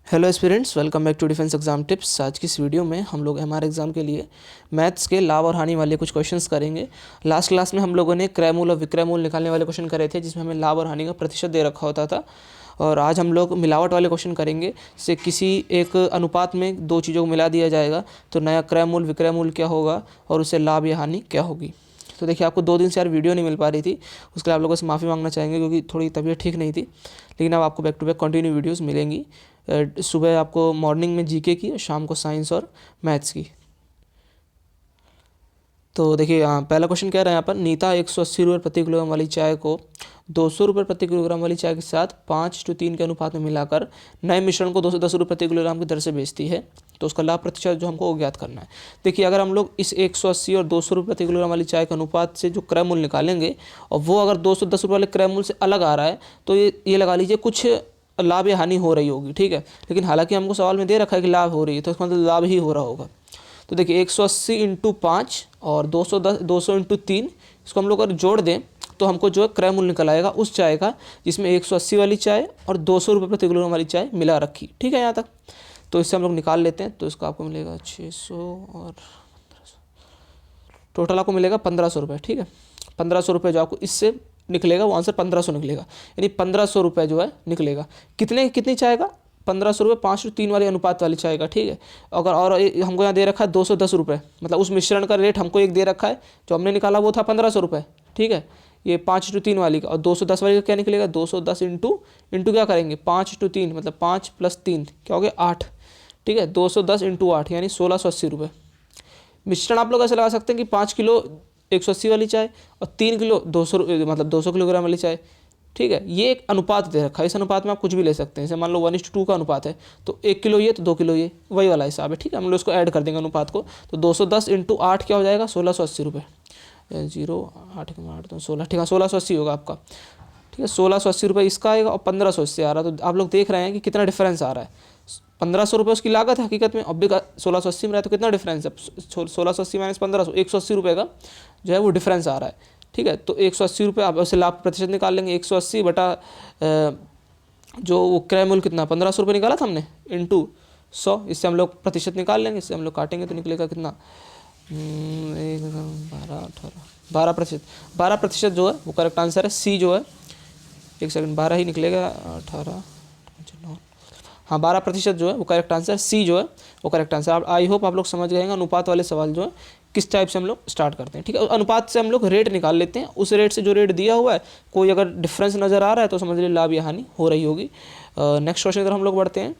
Hello aspirants, welcome back to defence exam tips. आज की इस वीडियो में हम लोग एमआर एग्जाम के लिए मैथ्स के लाभ और हानि वाले कुछ क्वेश्चंस करेंगे। लास्ट क्लास में हम लोगों ने क्रयमूल और विक्रयमूल निकालने वाले क्वेश्चन करे थे, जिसमें हमें लाभ और हानि का प्रतिशत दे रखा होता था। और आज हम लोग मिलावट वाले क्वेश्चन करेंगे, से किसी एक अनुपात में दो चीज़ों को मिला दिया जाएगा तो नया क्रयमूल विक्रयमूल क्या होगा और उससे लाभ या हानि क्या होगी। तो देखिए, आपको 2 दिन से यार वीडियो नहीं मिल पा रही थी, उसके लिए आप लोगों से माफ़ी मांगना चाहेंगे क्योंकि थोड़ी तबीयत ठीक नहीं थी। लेकिन अब आपको back to back continue videos मिलेंगी। सुबह आपको मॉर्निंग में जीके की, शाम को साइंस और मैथ्स की। तो देखिए, पहला क्वेश्चन कह रहा है यहाँ पर, नीता 180 रुपये प्रति किलोग्राम वाली चाय को 200 रुपये प्रति किलोग्राम वाली चाय के साथ 5:3 के अनुपात में मिलाकर नए मिश्रण को 210 रुपये प्रति किलोग्राम की दर से बेचती है। तो उसका लाभ प्रतिशत जो हमको वो ज्ञात करना है। देखिए, अगर हम लोग इस 180 और 200 रुपये प्रति किलोग्राम वाली चाय के अनुपात से जो क्रय मूल्य निकालेंगे और वो अगर 210 रुपये वाले क्रय मूल्य से अलग आ रहा है, तो ये लगा लीजिए कुछ लाभ या हानि हो रही होगी, ठीक है। लेकिन हालांकि हमको सवाल में दे रखा है कि लाभ हो रही है, तो इसका मतलब लाभ ही हो रहा होगा। तो देखिए, 180 इंटू 5 और 200 इंटू 3, इसको हम लोग अगर जोड़ दें तो हमको जो है क्रय मूल्य निकल आएगा उस चाय का जिसमें 180 वाली चाय और 200 रुपये प्रति किलोग्राम वाली चाय मिला रखी, ठीक है यहाँ तक। तो इससे हम लोग निकाल लेते हैं। तो इसका आपको मिलेगा 600 और 1500, टोटल आपको मिलेगा 1500 रुपये, ठीक है। 1500 रुपये जो आपको इससे निकलेगा वो आंसर 1500 निकलेगा, यानी 1500 रुपये जो है निकलेगा। कितनी चाय का? 1500 रुपये 5:3 वाली अनुपात वाली चाय का, ठीक है। अगर और हमको यहाँ दे रखा है 210 रुपये, मतलब उस मिश्रण का रेट हमको एक दे रखा है, जो हमने निकाला वो था 1500 रुपये, ठीक है। ये 5:3 वाली का, और 210 वाली का क्या निकलेगा? 210 इंटू क्या करेंगे? 5:3 मतलब 5 + 3 क्या हो गया? 8, ठीक है। 210 इंटू 8 यानी 1680 रुपये। मिश्रण आप लोग ऐसे लगा सकते हैं कि 5 किलो 180 वाली चाय और 3 किलो 200 मतलब 200 किलोग्राम वाली चाय, ठीक है। ये एक अनुपात दे रखा है, इस अनुपात में आप कुछ भी ले सकते हैं। जैसे मान लो 1:2 का अनुपात है, तो 1 किलो ये तो 2 किलो ये, वही वाला हिसाब है, ठीक है। हम लोग इसको ऐड कर देंगे अनुपात को। तो 210 इंटू 8 क्या हो जाएगा? 1680 रुपये। 0 8 8 तो 16, ठीक है, 1680 होगा आपका, ठीक है। 1680 रुपये इसका आएगा और 1500 इससे आ रहा है। तो आप लोग देख रहे हैं कि कितना डिफरेंस आ रहा है। 1500 रुपये उसकी लागत है हकीकत में, अब भी 1680 में रहा है, तो कितना डिफरेंस है? 1680 माइनस 1500, 180 रुपये का जो है वो डिफरेंस आ रहा है, ठीक है। तो 180 रुपये आप उससे लाभ प्रतिशत निकाल लेंगे। 180 बटा जो वो क्रय मूल्य कितना 1500 रुपये निकाला था हमने, इंटू 100, इससे हम लोग प्रतिशत निकाल लेंगे। इससे हम लोग काटेंगे तो निकलेगा कितना? 12%। 12% जो है वो करेक्ट आंसर है। सी जो है, एक सेकंड, 12 ही निकलेगा, 18, हाँ 12% जो है वो करेक्ट आंसर। सी जो है वो करेक्ट आंसर। आई होप आप लोग समझ गए हैं अनुपात वाले सवाल जो है किस टाइप से हम लोग स्टार्ट करते हैं, ठीक है। अनुपात से हम लोग रेट निकाल लेते हैं, उस रेट से जो रेट दिया हुआ है कोई अगर डिफरेंस नज़र आ रहा है तो समझ लीजिए लाभ या हानि हो रही होगी। नेक्स्ट क्वेश्चन की तरफ हम लोग बढ़ते हैं।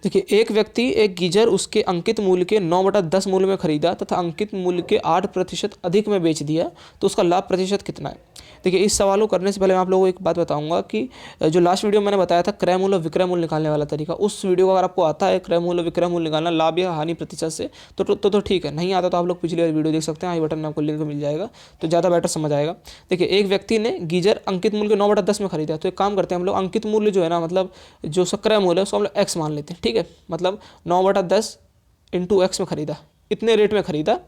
देखिए, एक व्यक्ति एक गीजर उसके अंकित मूल्य के 9/10 मूल्य में खरीदा तथा अंकित मूल्य के 8% अधिक में बेच दिया, तो उसका लाभ प्रतिशत कितना है? देखिए, इस सवाल को करने से पहले मैं आप लोगों को एक बात बताऊंगा कि जो लास्ट वीडियो मैंने बताया था क्रय मूल्य और विक्रय मूल्य निकालने वाला तरीका, उस वीडियो को अगर आपको आता है क्रय मूल्य विक्रय मूल्य निकालना लाभ या हानि प्रतिशत से, तो ठीक है। नहीं आता तो आप लोग पिछली वाली वीडियो देख सकते हैं, आई बटन में आपको लिंक मिल जाएगा, तो ज़्यादा बेटर समझ आएगा। देखिए, एक व्यक्ति ने गीजर अंकित मूल्य के 9/10 में खरीदा, तो एक काम करते हैं हम लोग, अंकित मूल्य जो है ना, मतलब जो क्रय मूल्य है उसको हम लोग एक्स मान लेते हैं, ठीक है। मतलब 9/10 इंटू एक्स में खरीदा, इतने रेट में खरीदा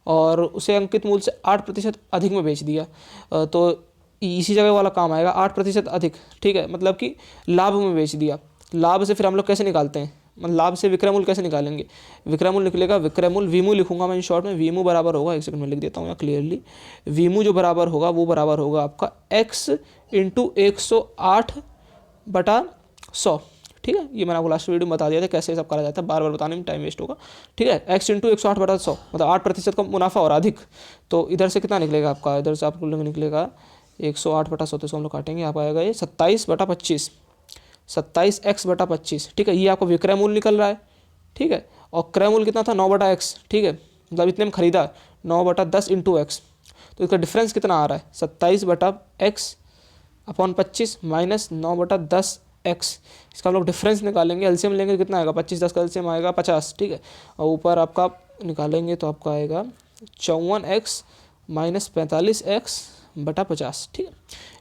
और उसे अंकित मूल्य से 8% अधिक में बेच दिया, तो इसी जगह वाला काम आएगा, 8% अधिक, ठीक है। मतलब कि लाभ में बेच दिया। लाभ से फिर हम लोग कैसे निकालते हैं, मतलब लाभ से विक्रय मूल्य कैसे निकालेंगे? विक्रय मूल्य निकलेगा, विक्रय मूल्य वीमू लिखूंगा मैं इन शॉर्ट में। वीमू बराबर होगा, एक सेकंड में लिख देता हूँ यहाँ क्लियरली। वीमू जो बराबर होगा वो बराबर होगा आपका x इंटू 108/100, ठीक है। ये मैंने आपको लास्ट वीडियो में बता दिया था कैसे सब करा जाता है, बार बार बताने में टाइम वेस्ट होगा, ठीक है। x इंटू 108/100 मतलब 8% का मुनाफा और अधिक। तो इधर से कितना निकलेगा आपका? इधर से आपको निकलेगा 108/100, तो इसको हम लोग काटेंगे, आप आएगा ये 27/25, 27x/25, ठीक है। ये आपको विक्रय मूल्य निकल रहा है, ठीक है। और क्रय मूल्य कितना था? 9/x, ठीक है। मतलब इतने में खरीदा 9/10 इंटू एक्स, तो इसका डिफरेंस कितना आ रहा है? 27x/25 minus 9/10x। इसका हम लोग डिफरेंस निकालेंगे, एलसीएम लेंगे तो कितना आएगा? 25 10 का एलसीएम आएगा 50, ठीक है। और ऊपर आपका निकालेंगे तो आपका आएगा 54x माइनस 45x/50, ठीक है।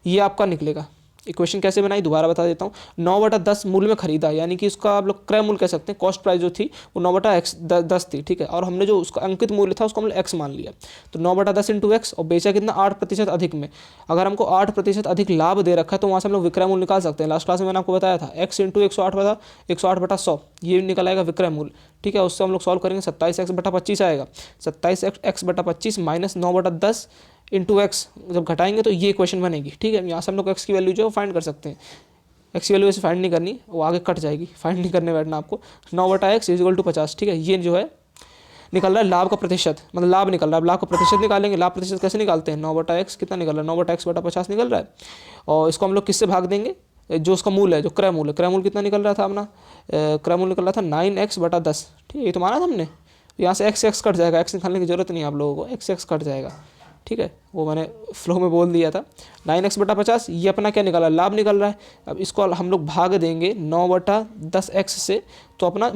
ये आपका निकलेगा, इक्वेशन कैसे बनाई दोबारा बता देता हूँ। 9/10 मूल्य में खरीदा, यानी कि उसका आप लोग क्रय मूल्य कह सकते हैं। कॉस्ट प्राइस जो थी वो 9/10 थी, ठीक है। और हमने जो उसका अंकित मूल्य था उसको हमने x मान लिया, तो 9/10 इंटू एक्स, और बेचा कितना 8% अधिक में। अगर हमको 8% अधिक लाभ दे रखा है तो वहाँ से हम लोग विक्रय मूल्य निकाल सकते हैं। लास्ट क्लास में मैंने आपको बताया था x इंटू 108/100 ये निकल आएगा विक्रय मूल्य, ठीक है। उससे हम लोग सॉल्व करेंगे 27x/25 आएगा। 27x/25 माइनस 9/10 इंटू एक्स जब घटाएंगे तो ये क्वेश्चन बनेगी, ठीक है। यहाँ से हम लोग एक्स की वैल्यू जो है फाइंड कर सकते हैं। एक्स की वैल्यू ऐसे फाइंड नहीं करनी, वो आगे कट जाएगी, फाइंड नहीं करने बैठना आपको। 9/x = 50, ठीक है। ये जो है निकल रहा है लाभ का प्रतिशत, मतलब लाभ निकल रहा है। लाभ का प्रतिशत निकालेंगे, लाभ प्रतिशत कैसे निकालते हैं, 9/x कितना निकल रहा है, 9/x/50 निकल रहा है। और इसको हम लोग किससे भाग देंगे, जो उसका मूल है, जो क्रय मूल्य, क्रय मूल्य कितना निकल रहा था अपना, क्रय मूल्य निकल रहा था 9x/10, ठीक है। ये तो माना था हमने, यहाँ से x कट जाएगा, x निकालने की जरूरत नहीं है आप लोगों को, x कट जाएगा, ठीक है। वो मैंने फ्लो में बोल दिया था। 9x/50 ये अपना क्या निकला, लाभ निकल रहा है। अब इसको हम लोग भाग देंगे 9/10x से, तो अपना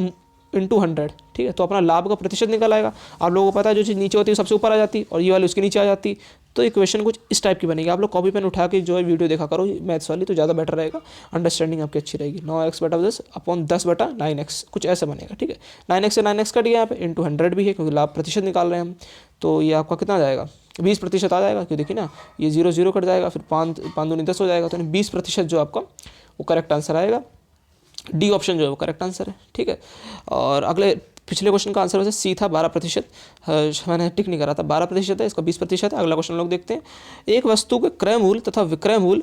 इंटू 100, ठीक है। तो अपना लाभ का प्रतिशत निकल आएगा। आप लोगों को पता है जो चीज़ नीचे होती है सबसे ऊपर आ जाती और ये वाली उसके नीचे आ जाती, तो इक्वेशन कुछ इस टाइप की बनेगी। आप लोग कॉपी पेन उठा के जो है वीडियो देखा करो मैथ्स वाली, तो ज़्यादा बेटर रहेगा, अंडरस्टैंडिंग आपकी अच्छी रहेगी। 9x/10 अपॉन 10/9x कुछ ऐसा बनेगा, ठीक है। 9x से 9x कट गया यहाँ पे, इंटू 100 भी है क्योंकि लाभ प्रतिशत निकाल रहे हैं हम, तो ये आपका कितना आ जाएगा, 20% आ जाएगा। क्यों देखिए ना, ये 0 कट जाएगा, फिर 5 दूनी 10 हो जाएगा, तो 20% जो आपका वो करेक्ट आंसर आएगा। डी ऑप्शन जो है वो करेक्ट आंसर है, ठीक है। और अगले पिछले क्वेश्चन का आंसर वैसे सी था 12%, मैंने टिक नहीं करा था, 12% है, इसका 20% है। अगला क्वेश्चन लोग देखते हैं। एक वस्तु के क्रय मूल्य तथा विक्रय मूल्य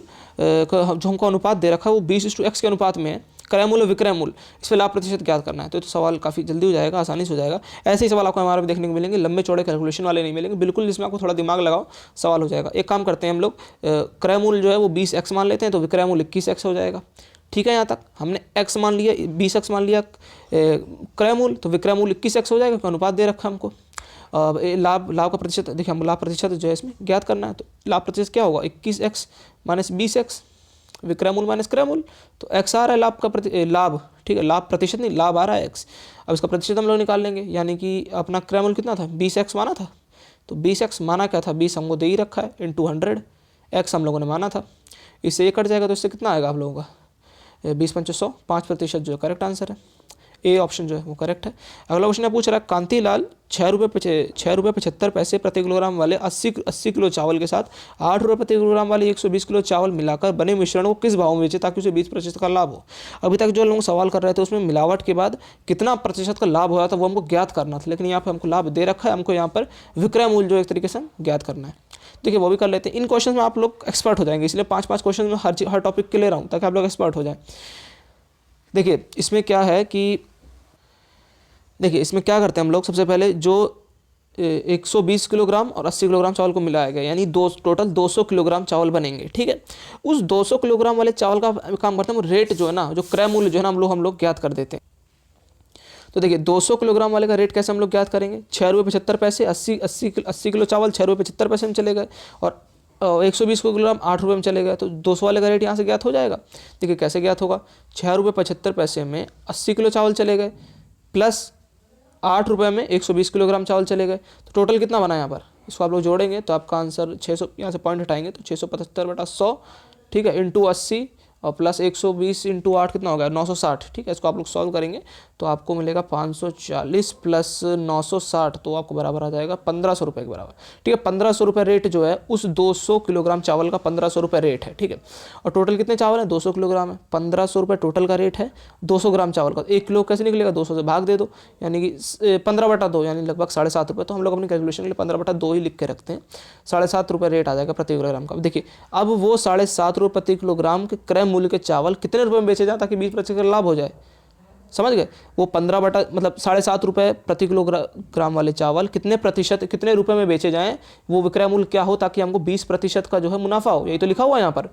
जो हमको अनुपात दे रखा है वो 20:x के अनुपात में है। क्रय मूल्य विक्रय मूल्य, इस पर लाभ प्रतिशत ज्ञात करना है। तो सवाल काफ़ी जल्दी हो जाएगा, आसानी से हो जाएगा। ऐसे ही सवाल आपको हमारे देखने को मिलेंगे, लंबे चौड़े कैलकुलेशन वाले नहीं मिलेंगे, बिल्कुल जिसमें आपको थोड़ा दिमाग लगाओ सवाल हो जाएगा। एक काम करते हैं हम लोग, क्रय मूल्य जो है वो 20x मान लेते हैं, तो विक्रय मूल्य 21x हो जाएगा, ठीक है। यहाँ तक हमने x मान लिया, 20x मान लिया क्रय मूल्य, तो विक्रय मूल्य 21x हो जाएगा, अनुपात दे रखा है हमको। लाभ का प्रतिशत देखिए, हम लाभ प्रतिशत जो है इसमें ज्ञात करना है, तो लाभ प्रतिशत क्या होगा, 21x माइनस 20x, विक्रय मूल्य माइनस क्रय मूल्य, तो x आ रहा है लाभ का लाभ, ठीक है। लाभ प्रतिशत नहीं, लाभ आ रहा है x। अब इसका प्रतिशत हम लोग निकाल लेंगे, यानी कि अपना क्रय मूल्य कितना था, 20x माना था, तो 20x माना क्या था, 20 हमको दे ही रखा है, इंटू 100 x हम लोगों ने माना था। इससे ये कट जाएगा, तो इससे कितना आएगा आप लोगों का, 20×500, 5% जो करेक्ट आंसर है। ए ऑप्शन जो है वो करेक्ट है। अगला क्वेश्चन पूछ रहा है, कांतिलाल 6 रुपये 75 प्रति किलोग्राम वाले 80 किलो चावल के साथ 8 रुपये प्रति किलोग्राम वाले 120 किलो चावल मिलाकर बने मिश्रण को किस भाव में बेचे ताकि उसे 20% का लाभ हो। अभी तक जो लोग सवाल कर रहे थे उसमें मिलावट के बाद कितना प्रतिशत का लाभ हुआ था वो हमको ज्ञात करना था, लेकिन यहाँ पर हमको लाभ दे रखा है, हमको यहाँ पर विक्रय मूल्य जो एक तरीके से ज्ञात करना है। देखिए वो भी कर लेते हैं। इन क्वेश्चन में आप लोग एक्सपर्ट हो जाएंगे, इसलिए 5 क्वेश्चन में हर टॉपिक के ले रहा हूँ ताकि आप लोग एक्सपर्ट हो जाएं। देखिए इसमें क्या है कि इसमें क्या करते हैं हम लोग, सबसे पहले जो 120 किलोग्राम और 80 किलोग्राम चावल को मिलाया गया, यानी टोटल 200 किलोग्राम चावल बनेंगे, ठीक है। उस 200 किलोग्राम वाले चावल का काम करते हैं हम रेट जो है ना, जो क्रय मूल्य जो है ना हम लोग ज्ञात कर देते हैं। तो देखिए 200 किलोग्राम वाले का रेट कैसे हम लोग ज्ञात करेंगे, 6 रुपये 75 80 किलो चावल 6 रुपये 75 में चले गए और 120 किलोग्राम 8 रुपये में चले गए, तो 200 वाले का रेट यहाँ से ज्ञात हो जाएगा। देखिए कैसे ज्ञात होगा, 6 रुपये 75 में 80 किलो चावल चले गए प्लस 8 रुपये में 120 किलोग्राम चावल चले गए, तो टोटल कितना बना यहाँ पर, इसको आप लोग जोड़ेंगे तो आपका आंसर 600, यहाँ से पॉइंट हटाएंगे तो 675/100, ठीक है, इंटू 80 और प्लस 120 इंटू 8 कितना हो गया 960, ठीक है। इसको आप लोग सॉल्व करेंगे तो आपको मिलेगा 540 प्लस 960, तो आपको बराबर आ जाएगा 1500 रुपये के बराबर, ठीक है। 1500 रुपये रेट जो है उस 200 किलोग्राम चावल का 1500 रुपये रेट है, ठीक है। और टोटल कितने चावल है, 200 किलोग्राम है, 1500 रुपये टोटल का रेट है 200 ग्राम चावल का। 1 किलो कैसे निकलेगा, 200 से भाग दे दो, यानी कि 15/2 यानी लगभग 7.5 रुपये। तो हम लोग अपनी कैलकुलेशन के लिए 15/2 ही लिख के रखते हैं, 7.5 रुपये रेट आ जाएगा प्रति किलोग्राम का। देखिए अब वो 7.5 रुपये प्रति किलोग्राम के क्रय मूल्य के चावल कितने रुपए में बेचे जाए ताकि 20% का लाभ हो जाए, समझ गए। वो 15 मतलब 7.5 रुपये प्रति किलोग्राम वाले चावल कितने रुपए में बेचे जाएं, वो विक्रय मूल्य क्या हो ताकि हमको 20% का जो है मुनाफा हो, यही तो लिखा हुआ है यहाँ पर।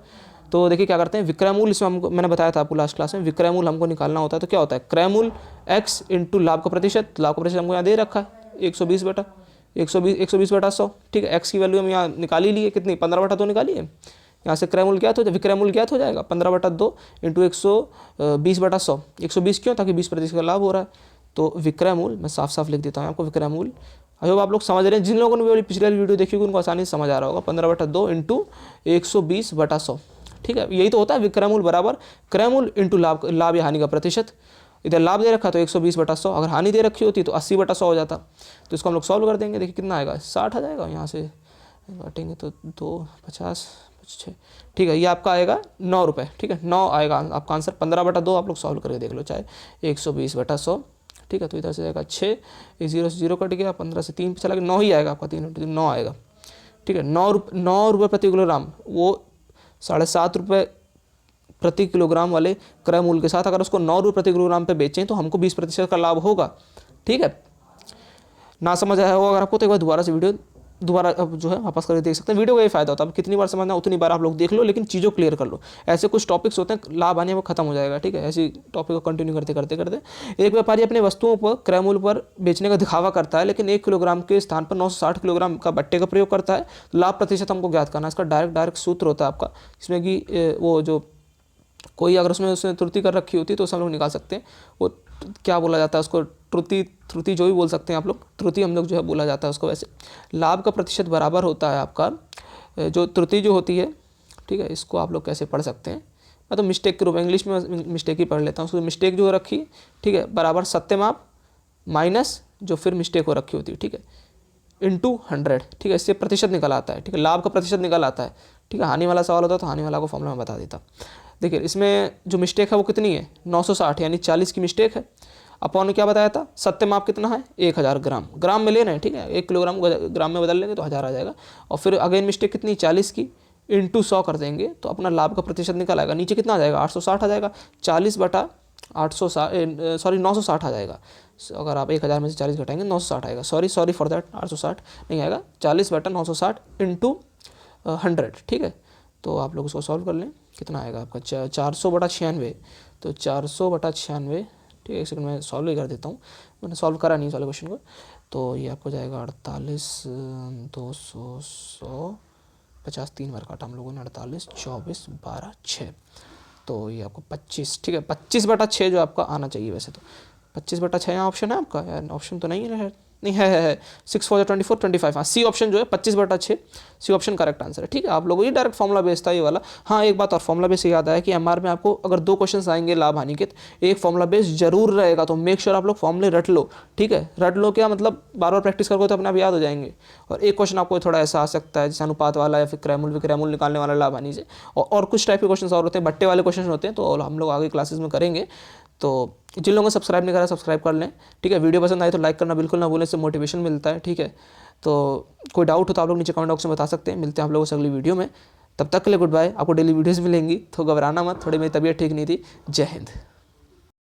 तो देखिए क्या करते हैं, विक्रय मूल्य इसमें हमको मैंने बताया था आपको लास्ट क्लास में, विक्रय मूल्य हमको निकालना होता है तो क्या होता है, क्रय मूल्य x इंटू लाभ का प्रतिशत, लाभ का प्रतिशत हमको यहाँ दे रखा है 120/100, ठीक है। x की वैल्यू हम यहाँ निकाल ही लिए, कितनी 15/2 निकाली है, यहाँ से क्रय मूल्य ज्ञात हो जाए, विक्रय मूल्य ज्ञात हो जाएगा 15/2 इंटू 120/100, 120 क्यों, ताकि 20% का लाभ हो रहा है। तो विक्रय मूल्य मैं साफ साफ लिख देता हूँ आपको, विक्रय मूल्य आई होप आप लोग समझ रहे हैं। जिन लोगों ने पिछले वीडियो देखी होगी उनको आसानी से समझ आ रहा होगा, 15/2 इंटू 120/100, ठीक है, यही तो होता है विक्रय मूल्य बराबर क्रय मूल्य इंटू लाभ या हानि का प्रतिशत। इधर लाभ दे रखा तो 120/100, अगर हानि दे रखी होती तो 80/100 हो जाता। तो इसको हम लोग सॉल्व कर देंगे। देखिए कितना आएगा, 60 आ जाएगा। यहाँ से बांटेंगे तो 2 50 6, ठीक है, ये आपका आएगा 9 रुपये। ठीक है, 9 आएगा आपका आंसर। 15/2 आप लोग सॉल्व करके देख लो, चाहे 120/100। ठीक है, तो इधर से जाएगा 6, 0 से 0 कट गया, 15 से 3 पे चला गया, 9 ही आएगा आपका, 3 9 आएगा। ठीक है, 9 रुपये प्रति किलोग्राम, वो 7.5 रुपये प्रति किलोग्राम वाले क्रय मूल्य के साथ अगर उसको 9 रुपये प्रति किलोग्राम पे बेचें तो हमको 20% का लाभ होगा। ठीक है, ना समझ आया होगा अगर आपको तो एक बार दोबारा से वीडियो अब जो है वापस करके देख सकते हैं। वीडियो का ये फायदा होता है, अब कितनी बार समझना उतनी बार आप लोग देख लो, लेकिन चीज़ों क्लियर कर लो। ऐसे कुछ टॉपिक्स होते हैं लाभ आने वो खत्म हो जाएगा। ठीक है, ऐसी टॉपिक को कंटिन्यू करते करते करते एक व्यापारी अपने वस्तुओं पर क्रय मूल्य पर बेचने का दिखावा करता है, लेकिन 1 किलोग्राम के स्थान पर 960 किलोग्राम का बट्टे का प्रयोग करता है। लाभ प्रतिशत हमको ज्ञात करना है। इसका डायरेक्ट सूत्र होता है आपका, जिसमें कि वो जो कोई अगर उसमें त्रुटि कर रखी होती है तो उसे हम लोग निकाल सकते हैं। वो क्या बोला जाता है उसको, त्रुटि जो भी बोल सकते हैं आप लोग, त्रुटि हम लोग जो है बोला जाता है उसको। वैसे लाभ का प्रतिशत बराबर होता है आपका जो त्रुटि जो होती है। ठीक है, इसको आप लोग कैसे पढ़ सकते हैं, मैं तो मिस्टेक के रूप में इंग्लिश में मिस्टेक ही पढ़ लेता हूँ। उसको मिस्टेक जो रखी, ठीक है, बराबर सत्यमाप माइनस जो फिर मिस्टेक हो रखी होती है, ठीक है, इंटू 100। ठीक है, इससे प्रतिशत निकल आता है। ठीक है, लाभ का प्रतिशत निकल आता है। ठीक है, हानि वाला सवाल होता है तो हानि वाला को फॉर्मूला में बता देता। देखिए इसमें जो मिस्टेक है वो कितनी है, 960 यानी 40 की मिस्टेक है। अपॉन ने क्या बताया था, सत्यमाप कितना है 1000 ग्राम, ग्राम में ले रहे हैं। ठीक है, 1 किलोग्राम ग्राम में बदल लेंगे तो 1000 आ जाएगा। और फिर अगेन मिस्टेक कितनी 40 की, इंटू 100 कर देंगे तो अपना लाभ का प्रतिशत निकल आएगा। नीचे कितना आ जाएगा 860 आ जाएगा, 960 आ जाएगा। अगर आप 1000 में से 40 घटाएंगे 960 आएगा। सॉरी फॉर दैट, 860 नहीं आएगा, 40/960 इंटू 100। ठीक है, तो आप लोग उसको सॉल्व कर लें, कितना आएगा आपका 400/96। तो 400/96, ठीक है, एक सेकंड में सॉल्व ही कर देता हूँ, मैंने सॉल्व करा नहीं वाले क्वेश्चन को। तो ये आपको जाएगा 48 200 100 50 3 बार काटा हम लोगों ने, 48 24 12 6। तो ये आपको 25, ठीक है, 25/6 जो आपका आना चाहिए। वैसे तो 25/6 यहाँ ऑप्शन है आपका, यार ऑप्शन तो नहीं है, नहीं है 6 4 24 25। हाँ, सी ऑप्शन जो है 25/6, सी ऑप्शन करेक्ट आंसर है। ठीक है, आप लोगों ये डायरेक्ट फॉर्मुला बेस था ये वाला। हाँ, एक बात और फॉर्मुला बेस याद आया कि एमआर में आपको अगर 2 क्वेश्चन आएंगे लाभ हानि के, एक फॉर्मुला बेस जरूर रहेगा। तो मेक श्योर आप लोग फॉर्मुले रट लो। ठीक है, रट लो क्या मतलब, बार बार प्रैक्टिस करोगे तो अपने आप याद हो जाएंगे। और एक क्वेश्चन आपको थोड़ा ऐसा आ सकता है जैसे अनुपात वाला या फिर क्रय मूल्य निकालने वाला लाभ हानि से, और कुछ टाइप के क्वेश्चन और होते हैं, बट्टे वाले क्वेश्चन होते हैं, तो हम लोग आगे क्लासेस में करेंगे। तो जिन लोगों ने सब्सक्राइब नहीं करा सब्सक्राइब कर लें। ठीक है, वीडियो पसंद आए तो लाइक करना बिल्कुल ना भूलें, इससे मोटिवेशन मिलता है। ठीक है, तो कोई डाउट हो तो आप लोग नीचे कमेंट बॉक्स में बता सकते हैं। मिलते हैं आप लोगों से अगली वीडियो में, तब तक के लिए गुड बाय। आपको डेली वीडियोस मिलेंगी तो घबराना मत, थोड़ी मेरी तबीयत ठीक नहीं थी। जय हिंद।